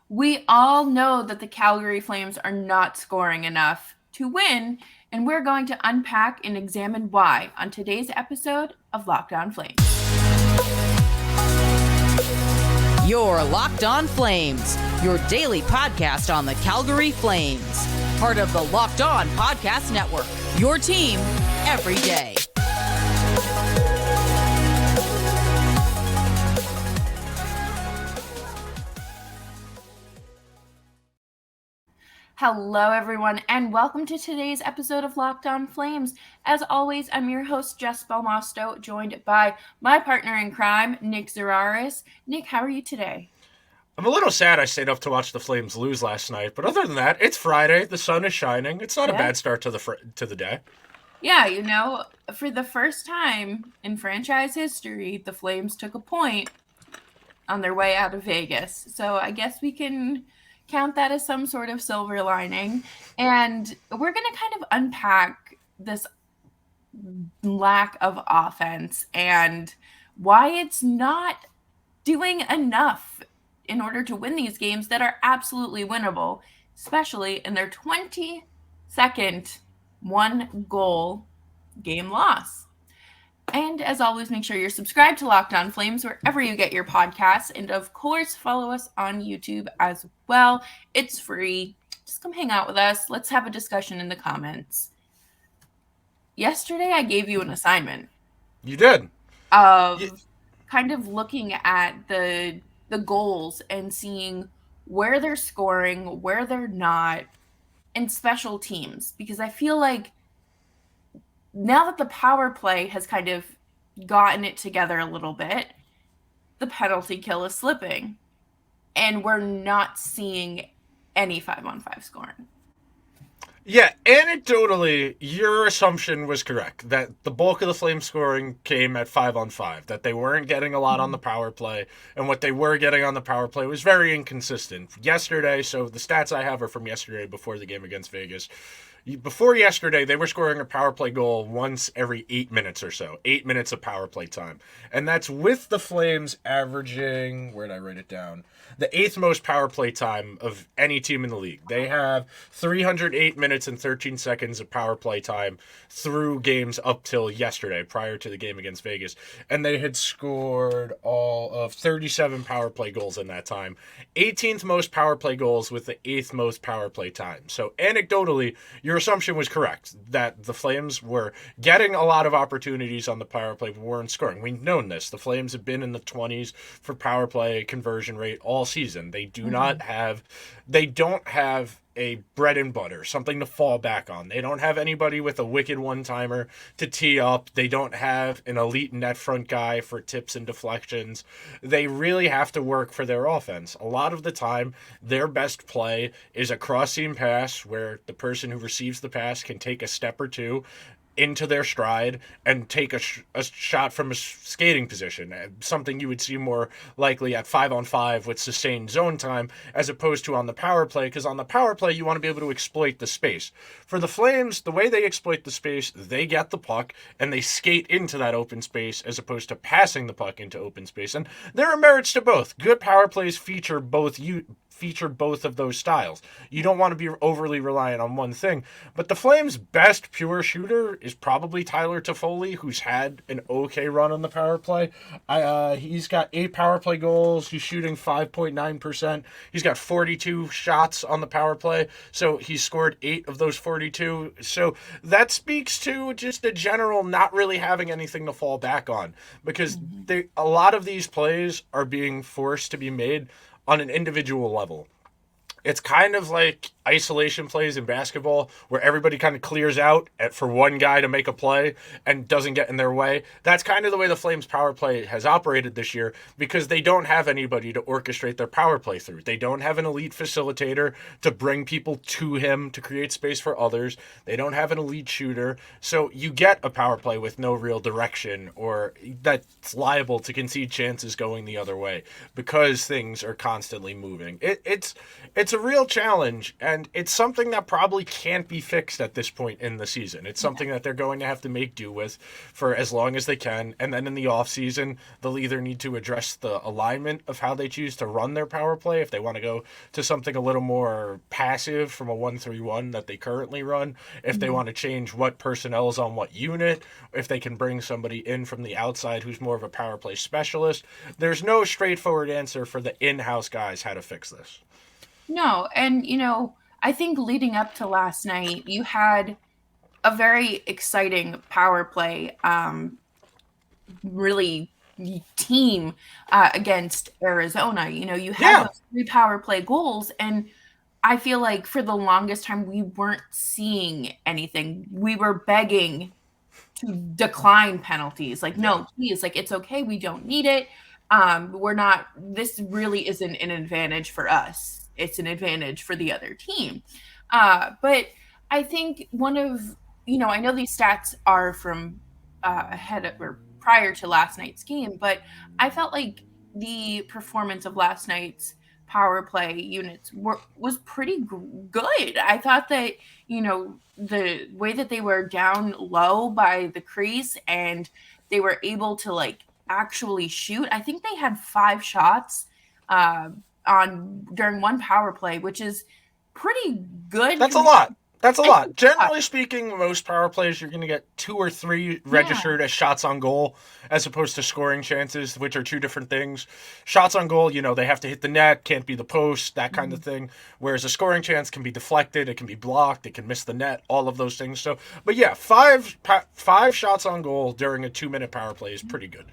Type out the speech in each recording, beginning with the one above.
We all know that the Calgary Flames are not scoring enough to win, and we're going to unpack and examine why on today's episode of Locked On Flames. You're Locked On Flames, your daily podcast on the Calgary Flames. Part of the Locked On Podcast Network, your team every day. Hello, everyone, and welcome to today's episode of Locked On Flames. As always, I'm your host, Jess Belmosto, joined by my partner in crime, Nick Zararis. Nick, how are you today? I'm a little sad I stayed up to watch the Flames lose last night, but other than that, it's Friday. The sun is shining. It's not a bad start to the day. Yeah, for the first time in franchise history, the Flames took a point on their way out of Vegas. So I guess we can count that as some sort of silver lining. And we're going to kind of unpack this lack of offense and why it's not doing enough in order to win these games that are absolutely winnable, especially in their 22nd one-goal game loss. And as always, make sure you're subscribed to Locked On Flames wherever you get your podcasts. And of course, follow us on YouTube as well. It's free. Just come hang out with us. Let's have a discussion in the comments. Yesterday, I gave you an assignment. You did. Of kind of looking at the goals and seeing where they're scoring, where they're not, and special teams. Because I feel like now that the power play has kind of gotten it together a little bit, the penalty kill is slipping. And we're not seeing any 5-on-5 scoring. Yeah, anecdotally, your assumption was correct, that the bulk of the Flames scoring came at 5-on-5, that they weren't getting a lot on the power play, and what they were getting on the power play was very inconsistent. Yesterday, so the stats I have are from yesterday before the game against Vegas. Before yesterday, they were scoring a power play goal once every 8 minutes or so. 8 minutes of power play time. And that's with the Flames averaging, where did I write it down? The 8th most power play time of any team in the league. They have 308 minutes and 13 seconds of power play time through games up till yesterday, prior to the game against Vegas. And they had scored all of 37 power play goals in that time. 18th most power play goals with the 8th most power play time. So anecdotally, your assumption was correct, that the Flames were getting a lot of opportunities on the power play but weren't scoring. We've known this. The Flames have been in the 20s for power play conversion rate all season. They don't have a bread and butter, something to fall back on. They don't have anybody with a wicked one-timer to tee up. They don't have an elite net front guy for tips and deflections. They really have to work for their offense. A lot of the time, their best play is a cross-seam pass where the person who receives the pass can take a step or two into their stride and take a shot from a skating position, something you would see more likely at 5-on-5 with sustained zone time as opposed to on the power play, because on the power play you want to be able to exploit the space. For the Flames, the way they exploit the space, they get the puck and they skate into that open space as opposed to passing the puck into open space. And there are merits to both. Good power plays feature both of those styles. You don't want to be overly reliant on one thing. But the Flames' best pure shooter is probably Tyler Toffoli, who's had an okay run on the power play. He's got 8 power play goals. He's shooting 5.9%. He's got 42 shots on the power play. So he's scored 8 of those 42. So that speaks to just a general not really having anything to fall back on, because a lot of these plays are being forced to be made on an individual level. It's kind of like isolation plays in basketball where everybody kind of clears out for one guy to make a play and doesn't get in their way. That's kind of the way the Flames power play has operated this year, because they don't have anybody to orchestrate their power play through. They don't have an elite facilitator to bring people to him to create space for others. They don't have an elite shooter. So you get a power play with no real direction, or that's liable to concede chances going the other way because things are constantly moving. It's a real challenge, and And it's something that probably can't be fixed at this point in the season. It's something that they're going to have to make do with for as long as they can. And then in the offseason, they'll either need to address the alignment of how they choose to run their power play if they want to go to something a little more passive from a 1-3-1 that they currently run, if they want to change what personnel is on what unit, if they can bring somebody in from the outside who's more of a power play specialist. There's no straightforward answer for the in-house guys how to fix this. No, and I think leading up to last night, you had a very exciting power play, really team against Arizona. You had those 3 power play goals, and I feel like for the longest time we weren't seeing anything. We were begging to decline penalties. Like, no, please, like, it's okay. We don't need it. We're not, this really isn't an advantage for us. It's an advantage for the other team. But I think one of, I know these stats are from ahead of, or prior to last night's game, but I felt like the performance of last night's power play units was pretty good. I thought that, the way that they were down low by the crease and they were able to like actually shoot. I think they had 5 shots during one power play, which is pretty good. That's a lot. That's a lot. Generally speaking, most power plays, you're going to get 2 or 3 registered as shots on goal as opposed to scoring chances, which are 2 different things. Shots on goal, they have to hit the net, can't be the post, that kind of thing. Whereas a scoring chance can be deflected, it can be blocked, it can miss the net, all of those things. So, but yeah, 5 shots on goal during a 2-minute power play is pretty good.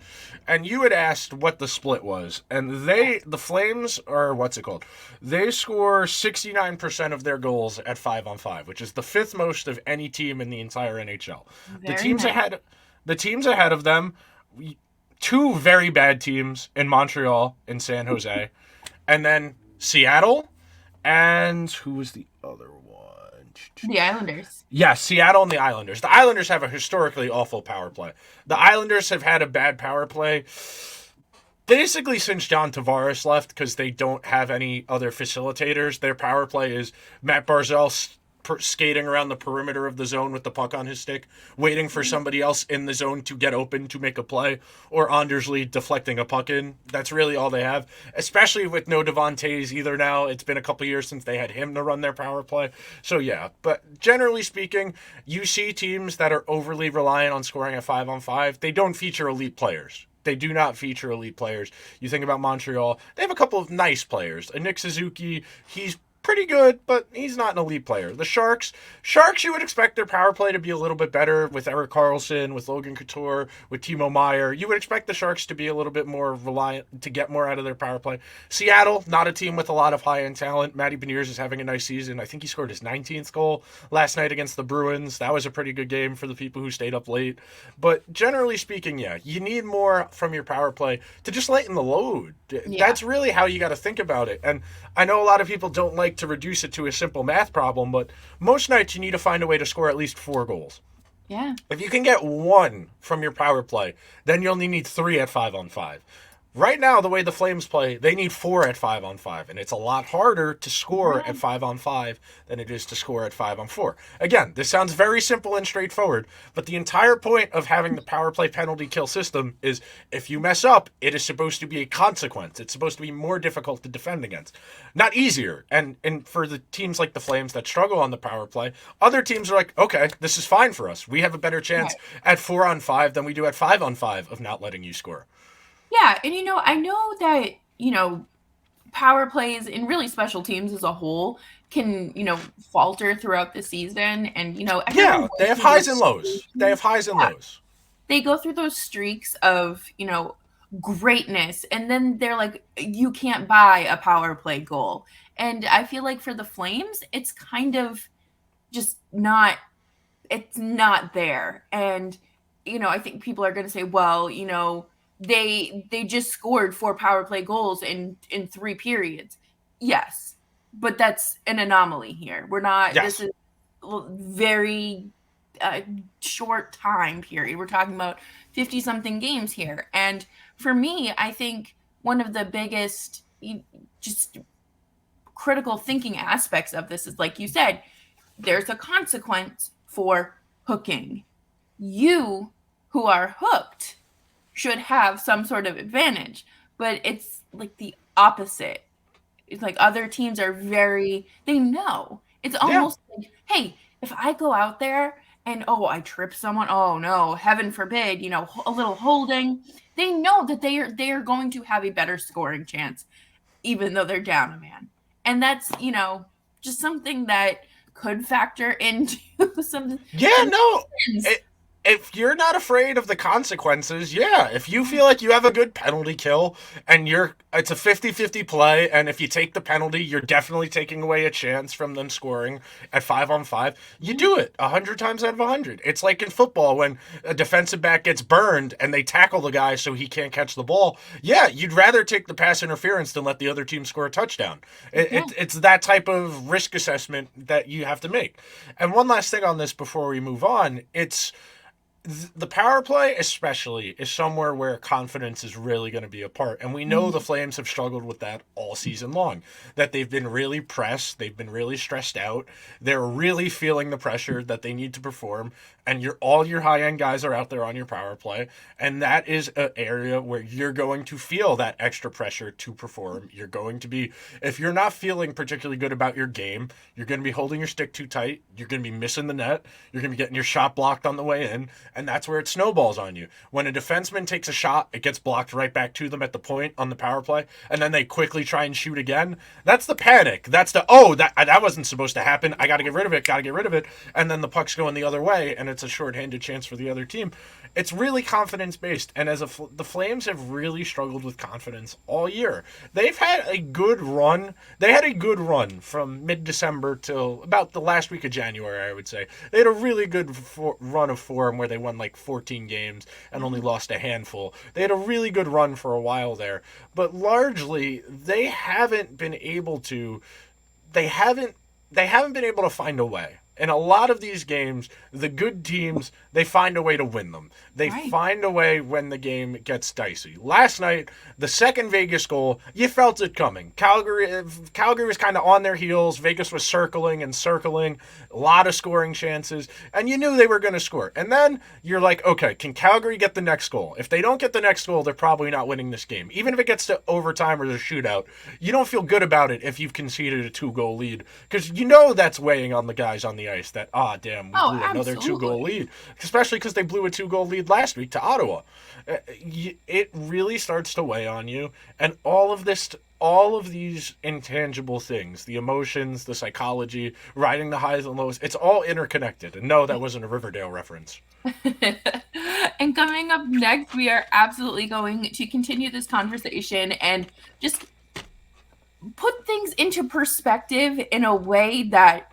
And you had asked what the split was, and the Flames, or what's it called? They score 69% of their goals at 5-on-5, which is the 5th most of any team in the entire NHL. The teams ahead of them, 2 very bad teams in Montreal and San Jose, and then Seattle, and who was the other one? The Islanders. Yeah, Seattle and the Islanders. The Islanders have a historically awful power play. The Islanders have had a bad power play basically since John Tavares left because they don't have any other facilitators. Their power play is Matt Barzal skating around the perimeter of the zone with the puck on his stick, waiting for somebody else in the zone to get open to make a play, or Anders Lee deflecting a puck in. That's really all they have, especially with no Devon Toews either now. It's been a couple years since they had him to run their power play. So yeah, but generally speaking, you see teams that are overly reliant on scoring at 5-on-5. They don't feature elite players. They do not feature elite players. You think about Montreal, they have a couple of nice players. A Nick Suzuki, he's pretty good, but he's not an elite player. The Sharks, you would expect their power play to be a little bit better with Erik Karlsson, with Logan Couture, with Timo Meier. You would expect the Sharks to be a little bit more reliant, to get more out of their power play. Seattle, not a team with a lot of high-end talent. Matty Beniers is having a nice season. I think he scored his 19th goal last night against the Bruins. That was a pretty good game for the people who stayed up late. But generally speaking, yeah, you need more from your power play to just lighten the load. Yeah. That's really how you got to think about it. And I know a lot of people don't like to reduce it to a simple math problem, but most nights you need to find a way to score at least 4 goals. Yeah. If you can get 1 from your power play, then you only need 3 at 5-on-5. Right now, the way the Flames play, they need 4 at 5-on-5, and it's a lot harder to score at 5-on-5 than it is to score at 5-on-4. Again, this sounds very simple and straightforward, but the entire point of having the power play penalty kill system is if you mess up, it is supposed to be a consequence. It's supposed to be more difficult to defend against, not easier. And for the teams like the Flames that struggle on the power play, other teams are like, okay, this is fine for us. We have a better chance at 4-on-5 than we do at 5-on-5 of not letting you score. Yeah, and I know that, power plays and really special teams as a whole can, falter throughout the season. And, yeah, they have highs and lows. They have highs and lows. They go through those streaks of, greatness. And then they're like, you can't buy a power play goal. And I feel like for the Flames, it's kind of just it's not there. And, I think people are going to say, well, they just scored 4 power play goals in 3 periods. Yes, but that's an anomaly here. We're not. Yes. This is very short time period. We're talking about 50-something games here, and for me, I think one of the biggest just critical thinking aspects of this is, like you said, there's a consequence for hooking. You who are hooked should have some sort of advantage, but it's like the opposite. It's like other teams are they know. It's Yeah. almost like, hey, if I go out there and I trip someone, oh no, heaven forbid, a little holding, they know that they are going to have a better scoring chance even though they're down a man. And that's, just something that could factor into Yeah, some no. wins. If you're not afraid of the consequences, yeah. If you feel like you have a good penalty kill and it's a 50-50 play, and if you take the penalty, you're definitely taking away a chance from them scoring at 5-on-5, you do it 100 times out of 100. It's like in football when a defensive back gets burned and they tackle the guy so he can't catch the ball. Yeah, you'd rather take the pass interference than let the other team score a touchdown. It's that type of risk assessment that you have to make. And one last thing on this before we move on, the power play especially is somewhere where confidence is really going to be a part, and we know the Flames have struggled with that all season long, that they've been really pressed, they've been really stressed out, they're really feeling the pressure that they need to perform, and all your high-end guys are out there on your power play, and that is an area where you're going to feel that extra pressure to perform. You're going to be, if you're not feeling particularly good about your game, you're going to be holding your stick too tight, you're going to be missing the net, you're going to be getting your shot blocked on the way in, and that's where it snowballs on you. When a defenseman takes a shot, it gets blocked right back to them at the point on the power play, and then they quickly try and shoot again. That's the panic. That's that wasn't supposed to happen. I got to get rid of it. And then the puck's going the other way, and it's a shorthanded chance for the other team. It's really confidence-based, and the Flames have really struggled with confidence all year. They've had a good run. They had a good run from mid-December till about the last week of January, I would say. They had a really good run of form where they won like 14 games and only lost a handful. They had a really good run for a while there, but largely they haven't been able to find a way. In a lot of these games, the good teams, they find a way to win them. They find a way when the game gets dicey. Last night, the second Vegas goal, you felt it coming. Calgary was kind of on their heels. Vegas was circling, a lot of scoring chances, and you knew they were going to score. And then you're like, okay, can Calgary get the next goal? If they don't get the next goal, they're probably not winning this game. Even if it gets to overtime or the shootout, you don't feel good about it if you've conceded a 2-goal lead, because you know that's weighing on the guys on the ice that, damn, we blew another 2-goal lead, especially because they blew a 2-goal lead last week to Ottawa. It really starts to weigh on you, and all of these intangible things, the emotions, the psychology, riding the highs and lows, it's all interconnected. And no, that wasn't a Riverdale reference. And coming up next, we are absolutely going to continue this conversation and just put things into perspective in a way that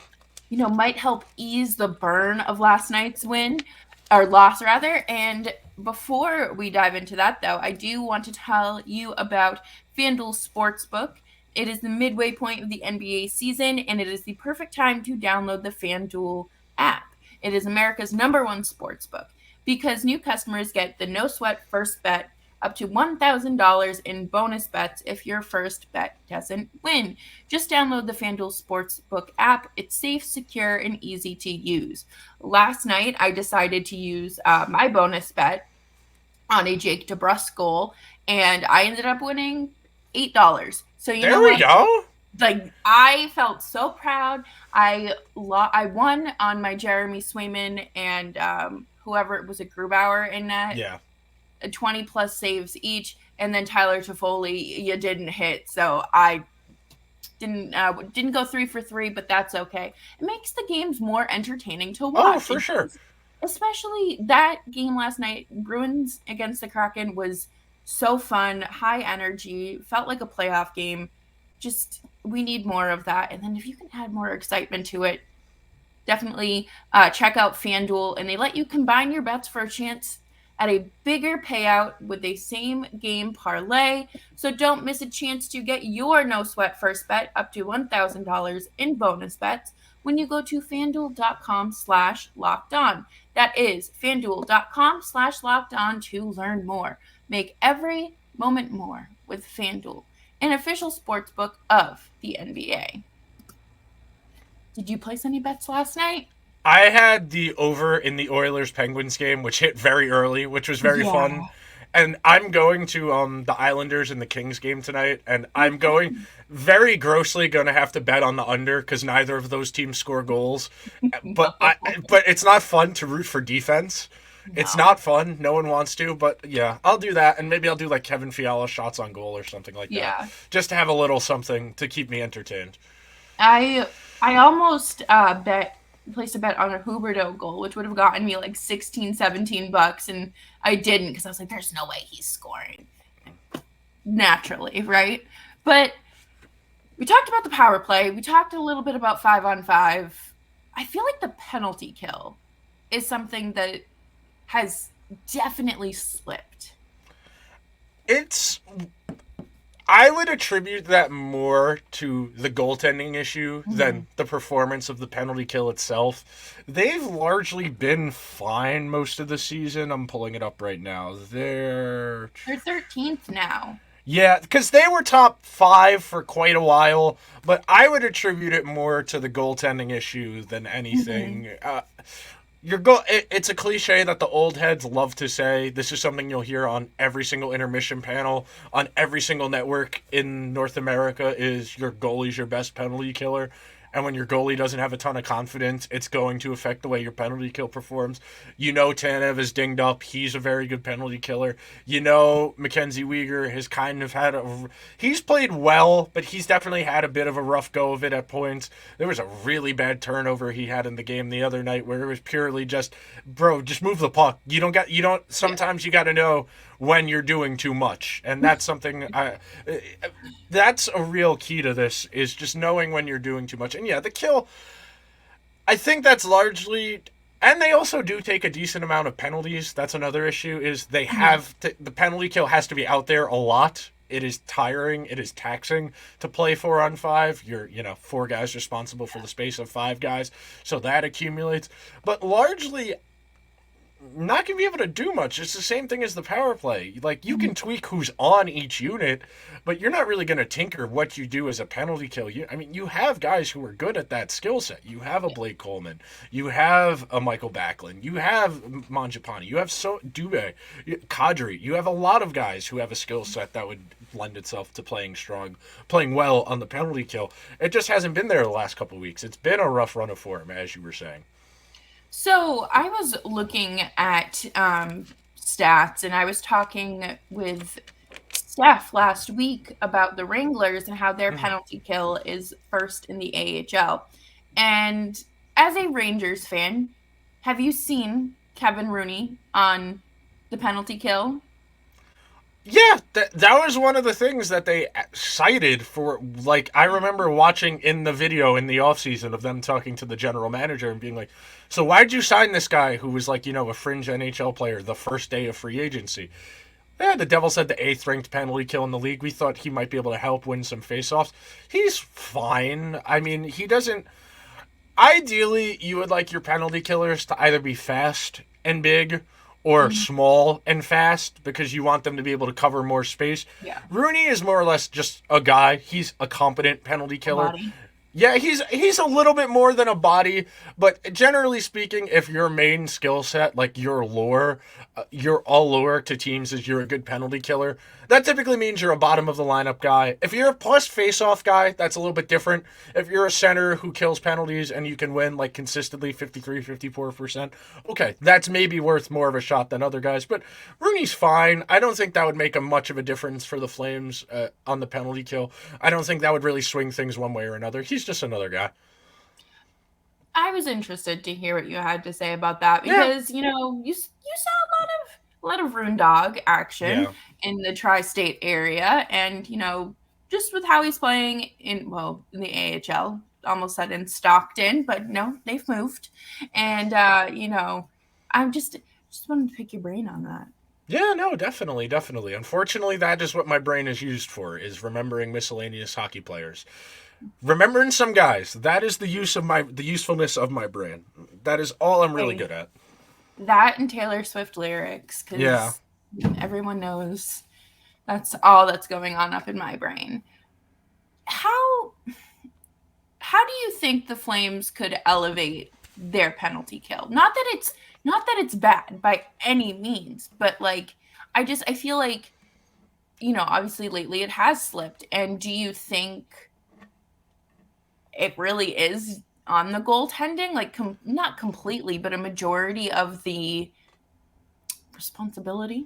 might help ease the burn of last night's loss rather. And before we dive into that, though, I do want to tell you about FanDuel Sportsbook. It is the midway point of the NBA season, and it is the perfect time to download the FanDuel app. It is America's #1 sportsbook because new customers get the no-sweat first bet up to $1,000 in bonus bets if your first bet doesn't win. Just download the FanDuel Sportsbook app. It's safe, secure, and easy to use. Last night, I decided to use my bonus bet on a Jake DeBrusk goal, and I ended up winning $8. So you know what? There we go. Like, I felt so proud. I won on my Jeremy Swayman and whoever it was, a Grubauer in net. Yeah. 20 plus saves each, and then Tyler Toffoli, you didn't hit, so I didn't go 3 for 3, but that's okay. It makes the games more entertaining to watch. Oh, for sure. Especially that game last night, Bruins against the Kraken, was so fun, high energy, felt like a playoff game. Just, we need more of that. And then if you can add more excitement to it, definitely check out FanDuel, and they let you combine your bets for a chance at a bigger payout with a same game parlay. So don't miss a chance to get your no sweat first bet up to $1,000 in bonus bets when you go to FanDuel.com/lockedon. That is FanDuel.com/lockedon to learn more. Make every moment more with FanDuel, an official sports book of the NBA. Did you place any bets last night? I had the over in the Oilers Penguins game, which hit very early, which was very Yeah. fun. And I'm going to the Islanders and the Kings game tonight, and I'm going very grossly going to have to bet on the under because neither of those teams score goals. But but it's not fun to root for defense. It's No. not fun. No one wants to, but yeah, I'll do that, and maybe I'll do like Kevin Fiala shots on goal or something like that, Yeah. just to have a little something to keep me entertained. I almost placed a bet on a Huberto goal, which would have gotten me like 16, $17, and I didn't because I was like, there's no way he's scoring. Naturally, right? But we talked about the power play. We talked a little bit about 5-on-5. I feel like the penalty kill is something that has definitely slipped. I would attribute that more to the goaltending issue than the performance of the penalty kill itself. They've largely been fine most of the season. I'm pulling it up right now. They're 13th now. Yeah, because they were top 5 for quite a while, but I would attribute it more to the goaltending issue than anything. It's a cliche that the old heads love to say. This is something you'll hear on every single intermission panel, on every single network in North America, is your goalie's your best penalty killer. And when your goalie doesn't have a ton of confidence, it's going to affect the way your penalty kill performs. Tanev is dinged up. He's a very good penalty killer. Mackenzie Weegar has kind of he's played well, but he's definitely had a bit of a rough go of it at points. There was a really bad turnover he had in the game the other night where it was purely just, bro, just move the puck. Sometimes you got to know when you're doing too much. And that's something that's a real key to this, is just knowing when you're doing too much. And yeah, the kill, I think that's largely, and they also do take a decent amount of penalties. That's another issue, is they have the penalty kill has to be out there a lot. It is tiring. It is taxing to play 4-on-5. You're, 4 guys responsible for the space of 5 guys. So that accumulates. But largely, not going to be able to do much. It's the same thing as the power play. Like, you can tweak who's on each unit, but you're not really going to tinker what you do as a penalty kill. You have guys who are good at that skill set. You have a Blake Coleman. You have a Michael Backlund. You have Mangiapane. You have Dubé, Kadri. You have a lot of guys who have a skill set that would lend itself to playing well on the penalty kill. It just hasn't been there the last couple of weeks. It's been a rough run of form, as you were saying. So I was looking at stats, and I was talking with Steph last week about the Wranglers and how their penalty kill is first in the AHL. And as a Rangers fan, have you seen Kevin Rooney on the penalty kill? Yeah, that was one of the things that they cited for, like, I remember watching in the video in the offseason of them talking to the general manager and being like, so why'd you sign this guy who was like, a fringe NHL player the first day of free agency? Yeah, the Devils had the 8th ranked penalty kill in the league. We thought he might be able to help win some faceoffs. He's fine. I mean, he doesn't... Ideally, you would like your penalty killers to either be fast and big or small and fast, because you want them to be able to cover more space. Yeah. Rooney is more or less just a guy. He's a competent penalty killer. Body. Yeah, he's a little bit more than a body, but generally speaking, if your main skill set, like your lure to teams is you're a good penalty killer, that typically means you're a bottom of the lineup guy. If you're a plus face-off guy, that's a little bit different. If you're a center who kills penalties and you can win like consistently 53, 54%, okay, that's maybe worth more of a shot than other guys, but Rooney's fine. I don't think that would make much of a difference for the Flames on the penalty kill. I don't think that would really swing things one way or another. He's just another guy. I was interested to hear what you had to say about that, because you saw a lot of Rune Dog action in the tri-state area, and just with how he's playing in the AHL, almost said in Stockton, but no, they've moved, and I'm just wanted to pick your brain on that. Yeah, no, definitely. Unfortunately, that is what my brain is used for, is remembering miscellaneous hockey players. Remembering some guys. That is the usefulness of my brain. That is all I'm really good at. That and Taylor Swift lyrics, because everyone knows that's all that's going on up in my brain. how do you think the Flames could elevate their penalty kill? Not that it's bad by any means, but like I feel like, obviously lately it has slipped. And do you think it really is on the goaltending? Like not completely, but a majority of the responsibility?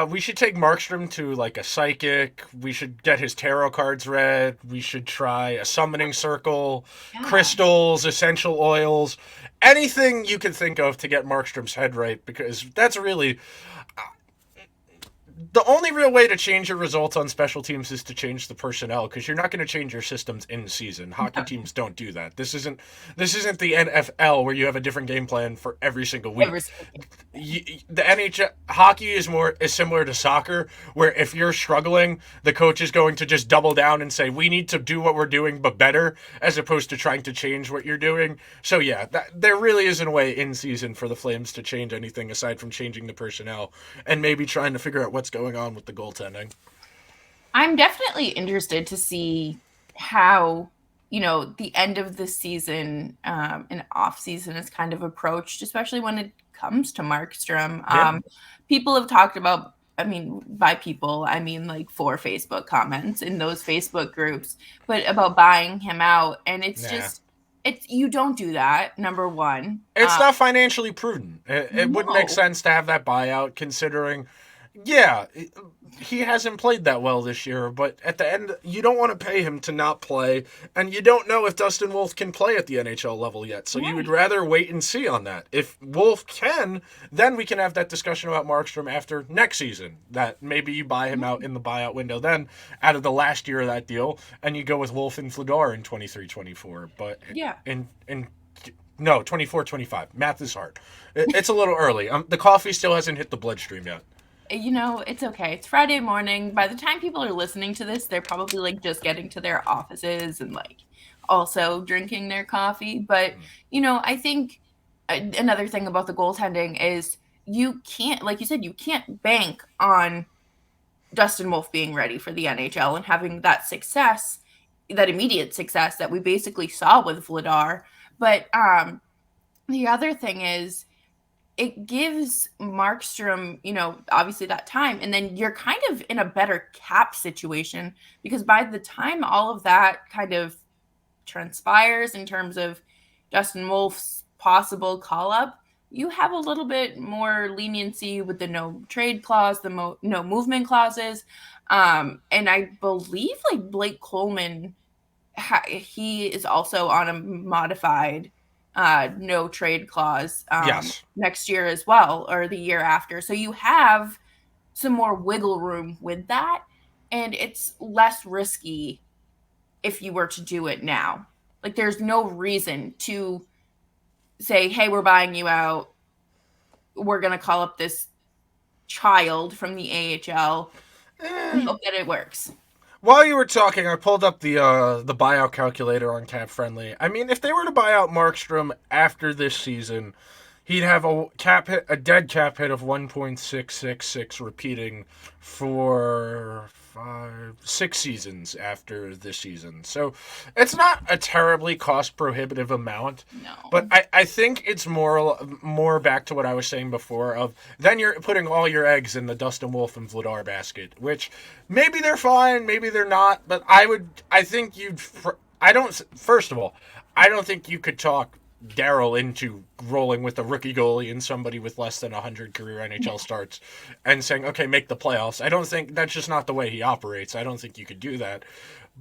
We should take Markstrom to like a psychic. We should get his tarot cards read. We should try a summoning circle, Yeah. crystals, essential oils, anything you can think of to get Markstrom's head right, because that's really the only real way to change your results on special teams is to change the personnel, because you're not going to change your systems in season. Hockey teams don't do that. This isn't the NFL where you have a different game plan for every single week. The NHL hockey is similar to soccer, where if you're struggling, the coach is going to just double down and say, we need to do what we're doing but better, as opposed to trying to change what you're doing. So yeah, there really isn't a way in season for the Flames to change anything aside from changing the personnel and maybe trying to figure out what's going on with the goaltending. I'm definitely interested to see how, the end of the season and off season is kind of approached, especially when it comes to Markstrom. Yeah. People have talked about, I mean, by people, I mean like 4 Facebook comments in those Facebook groups, but about buying him out. And it's just, you don't do that, number one. It's not financially prudent. It wouldn't make sense to have that buyout, considering, yeah, he hasn't played that well this year, but at the end, you don't want to pay him to not play, and you don't know if Dustin Wolf can play at the NHL level yet, so you would rather wait and see on that. If Wolf can, then we can have that discussion about Markstrom after next season, that maybe you buy him out in the buyout window then, out of the last year of that deal, and you go with Wolf and Vladar in 23-24, but no, 24-25. Math is hard. It's a little early. The coffee still hasn't hit the bloodstream yet. It's okay. It's Friday morning. By the time people are listening to this, they're probably like just getting to their offices and like also drinking their coffee. But, I think another thing about the goaltending is you can't, like you said, you can't bank on Dustin Wolf being ready for the NHL and having that success, that immediate success that we basically saw with Vladar. But the other thing is, it gives Markstrom, obviously that time. And then you're kind of in a better cap situation, because by the time all of that kind of transpires in terms of Dustin Wolf's possible call up, you have a little bit more leniency with the no trade clause, the no movement clauses. And I believe like Blake Coleman, he is also on a modified no trade clause Yes. next year as well, or the year after. So you have some more wiggle room with that, and it's less risky if you were to do it now. Like there's no reason to say, hey, we're buying you out. We're going to call up this child from the AHL. We hope that it works. While you were talking, I pulled up the buyout calculator on Cap Friendly. I mean, if they were to buy out Markstrom after this season, he'd have a dead cap hit of 1.666 repeating for 6 seasons after this season. So it's not a terribly cost prohibitive amount. No. But I think it's more back to what I was saying before, of then you're putting all your eggs in the Dustin Wolf and Vladar basket, which maybe they're fine, maybe they're not, but first of all, I don't think you could talk Daryl into rolling with a rookie goalie and somebody with less than 100 career NHL starts and saying, okay, make the playoffs. I don't think that's just not the way he operates. I don't think you could do that.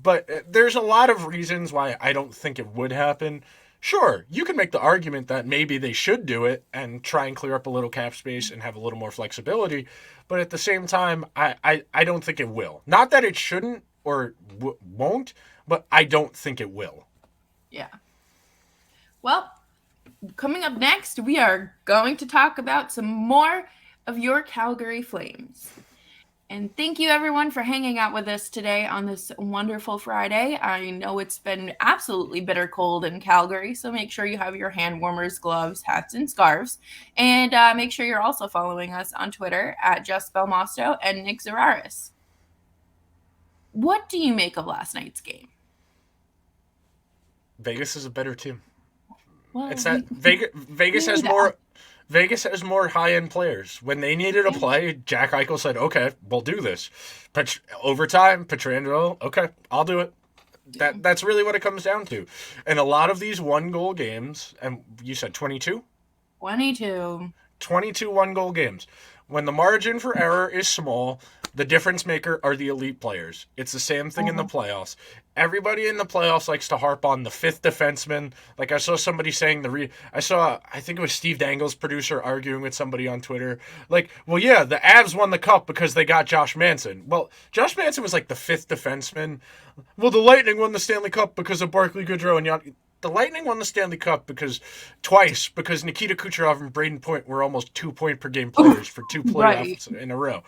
But there's a lot of reasons why I don't think it would happen. Sure, you can make the argument that maybe they should do it and try and clear up a little cap space and have a little more flexibility. But at the same time, I don't think it will. Not that it shouldn't or won't, but I don't think it will. Yeah. Well, coming up next, we are going to talk about some more of your Calgary Flames. And thank you, everyone, for hanging out with us today on this wonderful Friday. I know it's been absolutely bitter cold in Calgary, so make sure you have your hand warmers, gloves, hats, and scarves. And make sure you're also following us on Twitter at Jess Belmosto and Nick Zararis. What do you make of last night's game? Vegas is a better team. Well, It's that Vegas we knew has that. more. Vegas has more high-end players. When they needed a play, Jack Eichel said, "Okay, we'll do this." Overtime, Pietrangelo, "Okay, I'll do it." That's really what it comes down to. And a lot of these one-goal games, and you said 22? 22. 22 one-goal games. When the margin for error is small, the difference maker are the elite players. It's the same thing in the playoffs. Everybody in the playoffs likes to harp on the fifth defenseman. Like I saw somebody saying I think it was Steve Dangle's producer arguing with somebody on Twitter. Like, well, yeah, the Avs won the cup because they got Josh Manson. Well, Josh Manson was like the fifth defenseman. Well, the Lightning won the Stanley Cup because of Barclay Goodrow and the Lightning won the Stanley Cup because Nikita Kucherov and Braden Point were almost 2 point per game players for two playoffs in a row.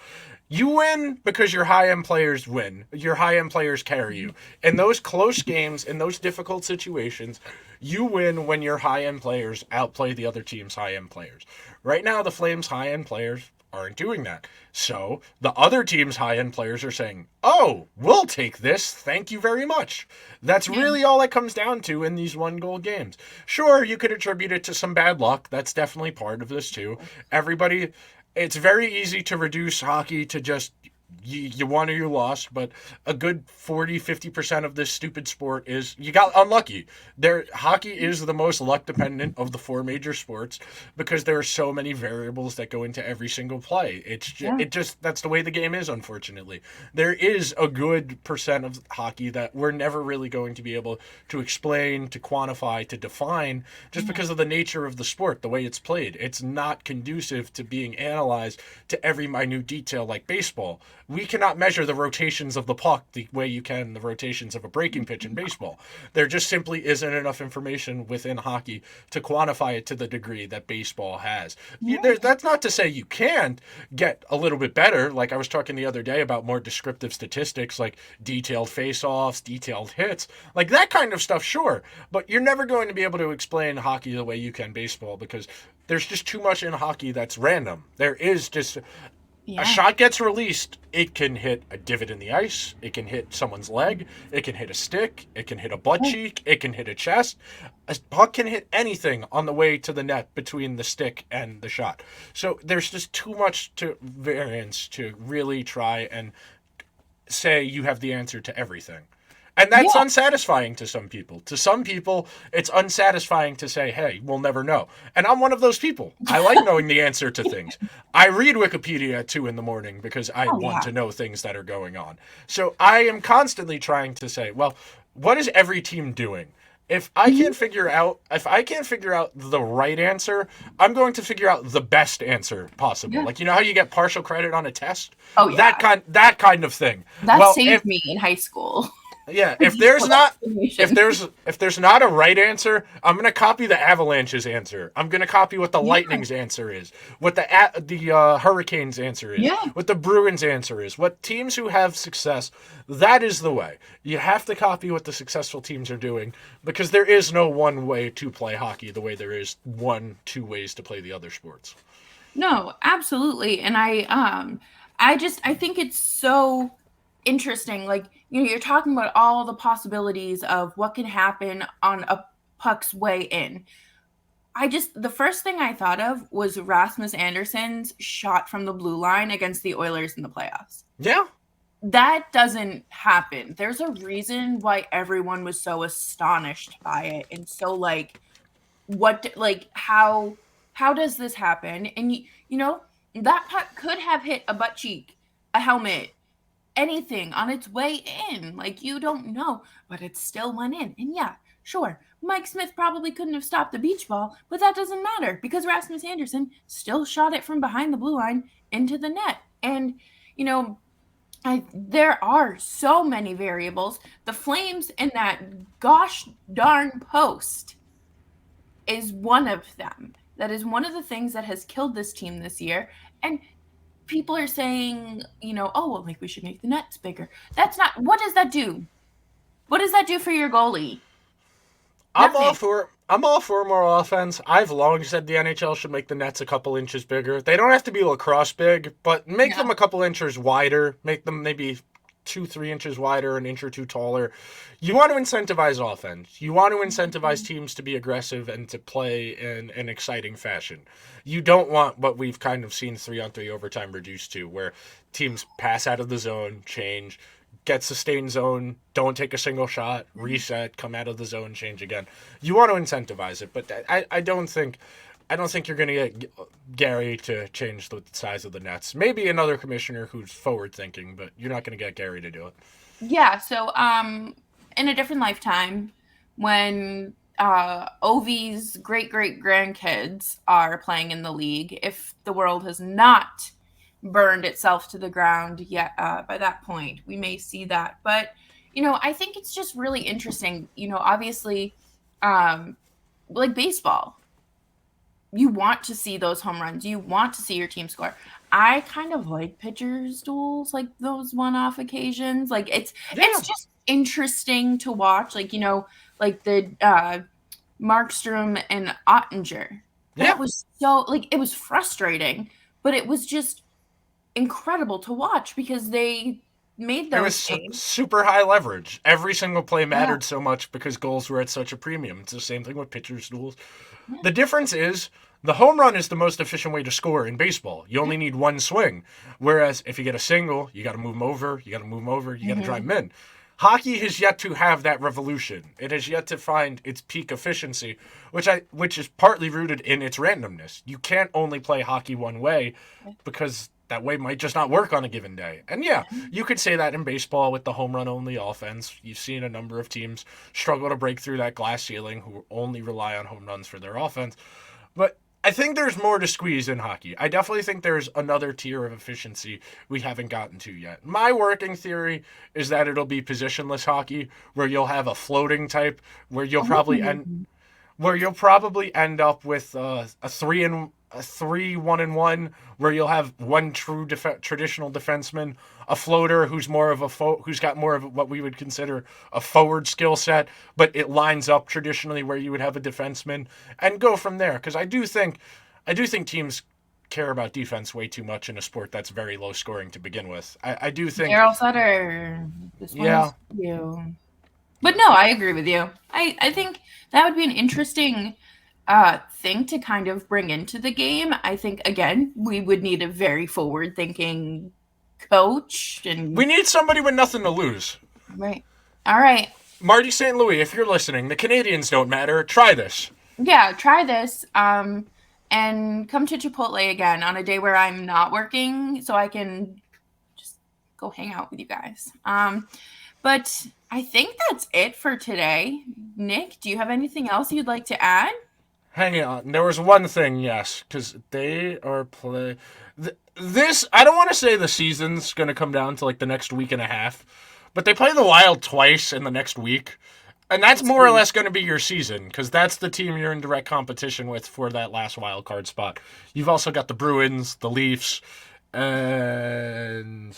You win because your high-end players win. Your high-end players carry you. In those close games, in those difficult situations, you win when your high-end players outplay the other team's high-end players. Right now, the Flames' high-end players aren't doing that. So the other team's high-end players are saying, "Oh, we'll take this. Thank you very much." That's really all it comes down to in these one-goal games. Sure, you could attribute it to some bad luck. That's definitely part of this too. It's very easy to reduce hockey to just you won or you lost, but a good 40-50% of this stupid sport is you got unlucky. Hockey is the most luck dependent of the four major sports because there are so many variables that go into every single play. That's the way the game is, unfortunately. There is a good percent of hockey that we're never really going to be able to explain, to quantify, to define just because of the nature of the sport, the way it's played. It's not conducive to being analyzed to every minute detail like baseball. We cannot measure the rotations of the puck the way you can the rotations of a breaking pitch in baseball. There just simply isn't enough information within hockey to quantify it to the degree that baseball has. That's not to say you can't get a little bit better. Like I was talking the other day about more descriptive statistics like detailed face-offs, detailed hits, like that kind of stuff, sure. But you're never going to be able to explain hockey the way you can baseball because there's just too much in hockey that's random. There is just a shot gets released, it can hit a divot in the ice, it can hit someone's leg, it can hit a stick, it can hit a butt cheek, it can hit a chest. A puck can hit anything on the way to the net between the stick and the shot. So there's just too much variance to really try and say you have the answer to everything. And that's unsatisfying to some people. To some people, it's unsatisfying to say, hey, we'll never know. And I'm one of those people. I like knowing the answer to things. I read Wikipedia at 2 a.m. because I want to know things that are going on. So I am constantly trying to say, well, what is every team doing? If I can't figure out the right answer, I'm going to figure out the best answer possible. Like, you know how you get partial credit on a test? Oh yeah. That kind of thing. That saved me in high school. Yeah, if there's not a right answer, I'm gonna copy the Avalanche's answer. I'm gonna copy what the Lightning's answer is, what the Hurricanes' answer is, what the Bruins' answer is, what teams who have success. That is the way. You have to copy what the successful teams are doing because there is no one way to play hockey the way there is 1-2 ways to play the other sports. No, absolutely, and I think it's so interesting. Like, you're talking about all the possibilities of what can happen on a puck's way in. The first thing I thought of was Rasmus Anderson's shot from the blue line against the Oilers in the playoffs. Yeah. That doesn't happen. There's a reason why everyone was so astonished by it and so how does this happen? And that puck could have hit a butt cheek, a helmet, anything on its way in. Like, you don't know, but it still went in. And yeah, sure, Mike Smith probably couldn't have stopped the beach ball, but that doesn't matter because Rasmus Anderson still shot it from behind the blue line into the net. And, there are so many variables. The Flames in that gosh darn post is one of them. That is one of the things that has killed this team this year. And people are saying, we should make the nets bigger. That's not, what does that do? What does that do for your goalie? I'm all for more offense. I've long said the NHL should make the nets a couple inches bigger. They don't have to be lacrosse big, but make them a couple inches wider. Make them maybe 2-3 inches wider, an inch or two taller. You want to incentivize offense. You want to incentivize teams to be aggressive and to play in an exciting fashion. You don't want what we've kind of seen 3-on-3 overtime reduced to, where teams pass out of the zone, change, get sustained zone, don't take a single shot, reset, come out of the zone, change again. You want to incentivize it, but I don't think you're going to get Gary to change the size of the nets. Maybe another commissioner who's forward thinking, but you're not going to get Gary to do it. Yeah, so in a different lifetime, when Ovi's great grandkids are playing in the league, if the world has not burned itself to the ground yet, by that point, we may see that. But I think it's just really interesting. Obviously, like baseball, you want to see those home runs. You want to see your team score. I kind of like pitchers duels, like those one-off occasions. Like it's just interesting to watch. Like like the Markstrom and Ottinger. That was so it was frustrating, but it was just incredible to watch because they made those. It was super high leverage. Every single play mattered so much because goals were at such a premium. It's the same thing with pitchers duels. Yeah. The difference is the home run is the most efficient way to score in baseball. You only need one swing. Whereas if you get a single, you got to move them over, you got to drive them in. Hockey has yet to have that revolution. It has yet to find its peak efficiency, which is partly rooted in its randomness. You can't only play hockey one way because that way might just not work on a given day. And you could say that in baseball with the home run only offense. You've seen a number of teams struggle to break through that glass ceiling who only rely on home runs for their offense. But I think there's more to squeeze in hockey. I definitely think there's another tier of efficiency we haven't gotten to yet. My working theory is that it'll be positionless hockey, where you'll have a floating type, where you'll probably end up with a 3-1-1, where you'll have one true traditional defenseman, a floater who's who's got more of what we would consider a forward skill set, but it lines up traditionally where you would have a defenseman, and go from there. Because I do think teams care about defense way too much in a sport that's very low scoring to begin with. I do think Daryl Sutter. This one's you. But no, I agree with you. I think that would be an interesting thing to kind of bring into the game. I think, again, we would need a very forward-thinking coach. And we need somebody with nothing to lose. Right. All right. Marty St. Louis, if you're listening, the Canadians don't matter. Try this. Yeah, try this. And come to Chipotle again on a day where I'm not working so I can just go hang out with you guys. But I think that's it for today. Nick, do you have anything else you'd like to add? Hang on. There was one thing, yes, because they are this, I don't want to say the season's going to come down to like the next week and a half, but they play the Wild twice in the next week. And that's more or less going to be your season, because that's the team you're in direct competition with for that last wild card spot. You've also got the Bruins, the Leafs, and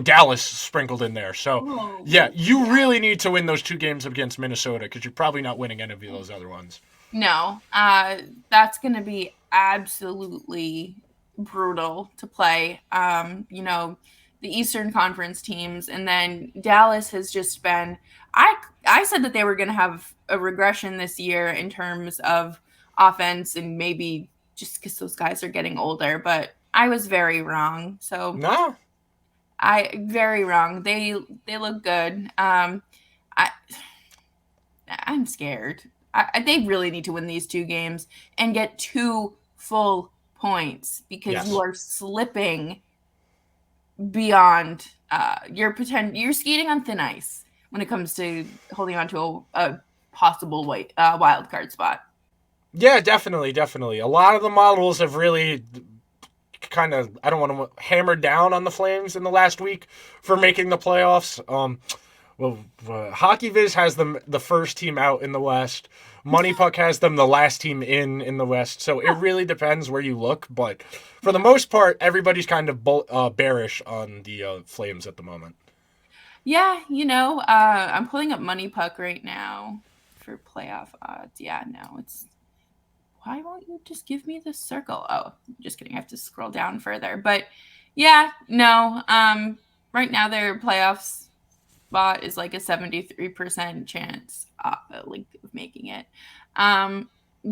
Dallas sprinkled in there. So, you really need to win those two games against Minnesota, because you're probably not winning any of those other ones. No, that's going to be absolutely brutal to play. The Eastern Conference teams, and then Dallas has just been. I said that they were going to have a regression this year in terms of offense, and maybe just because those guys are getting older, but I was very wrong. So no, very wrong. They look good. I'm scared. They really need to win these two games and get 2 full points, because you are slipping beyond your potential. You're skating on thin ice when it comes to holding on to a possible wild card spot. Yeah, definitely. A lot of the models have really kind of, I don't want to hammer down on the Flames in the last week for making the playoffs. HockeyViz has them the first team out in the West. Money Puck has them the last team in the West. So it really depends where you look. But for the most part, everybody's kind of bearish on the Flames at the moment. Yeah, I'm pulling up Money Puck right now for playoff odds. Yeah, no, it's... Why won't you just give me the circle? Oh, just kidding. I have to scroll down further. But yeah, no. Right right now their playoffs spot is like a 73% chance like of making it.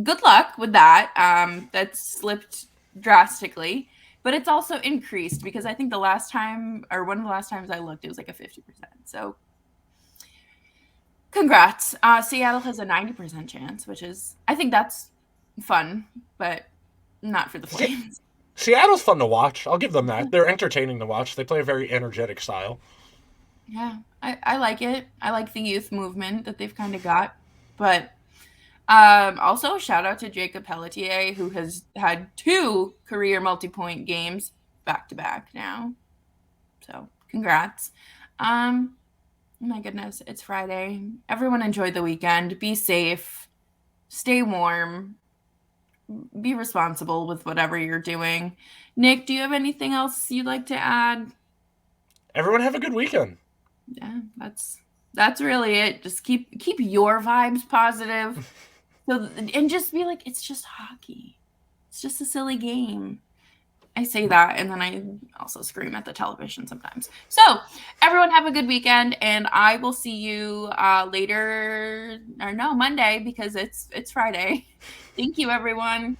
Good luck with that. That's slipped drastically, but it's also increased because I think the last time, or one of the last times I looked, it was like a 50%. So congrats. Seattle has a 90% chance, which is, I think that's fun, but not for the Flames. Seattle's fun to watch. I'll give them that. They're entertaining to watch. They play a very energetic style. Yeah, I like it. I like the youth movement that they've kind of got. But also shout out to Jacob Pelletier, who has had 2 career multi-point games back to back now. So congrats. Oh my goodness, it's Friday. Everyone enjoy the weekend. Be safe. Stay warm. Be responsible with whatever you're doing. Nick, do you have anything else you'd like to add? Everyone have a good weekend. Yeah, that's really it. Just keep your vibes positive. So, and just be like, it's just hockey. It's just a silly game. I say that, and then I also scream at the television sometimes. So, everyone have a good weekend, and I will see you later, or no, Monday, because it's Friday. Thank you, everyone.